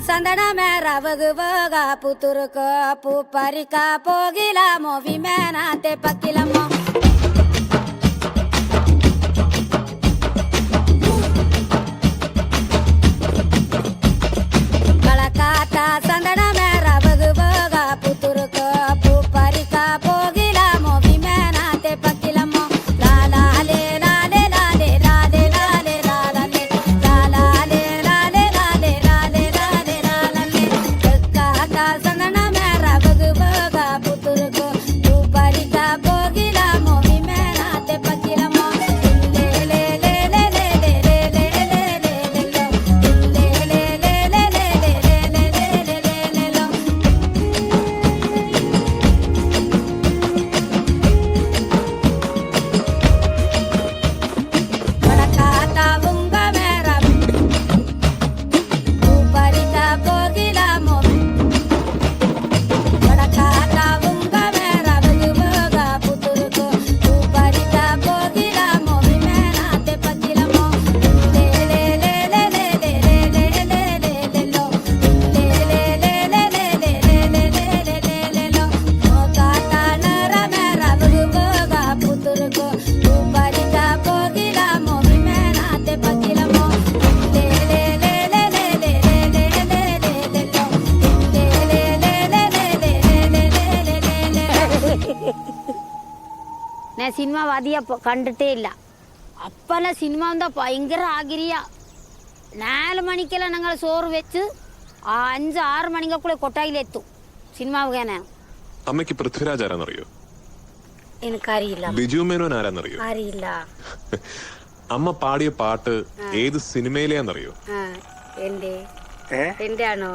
சந்தனமே ரவகுவக புத்துருக்கு பூ பறிக்க போகிலாமோ விமேனாத்தே பக்கிலமோ கலக்காத்தா சந்தனமே ரவகுவக புத்துருக்கு பூ பறிக்க போகிலாமோ விமேனாத்தே பக்கிலமோ லாலாலே லாலே லாலே லாலே லாலே லாலே லாலே லாலே லாலே லாலே லாலே லாலே கலக்காத்தா சந்தனமே ரவகுவக புத்துருக்கு பூ பறிக்க போகிலாமோ விமேனாத்தே பக்கிலமோ லே லே லே லே லே லே லே லே லே லே நான் சினிமாவாதியா கண்டுட்டே இல்லை அப்பெல்லாம் சினிமா வந்தால் பயங்கர ஆகிரியா 4 மணிக்கெல்லாம் நாங்கள் சோறு വെച്ച് 5-6 മണിക്കുള്ള കൊട്ടായിലെത്തും സിനിമാവുക ഞാൻ അമ്മയ്ക്ക് പൃഥ്വിരാജ് ആരാന്നറിയോ? എനിക്കറിയില്ല. ബിജു മേനോൻ ആരാന്നറിയോ? അറിയില്ല. അമ്മ പാടിയ പാട്ട് ഏത് സിനിമയിലെയാന്നറിയോ? എന്റെ ആണോ?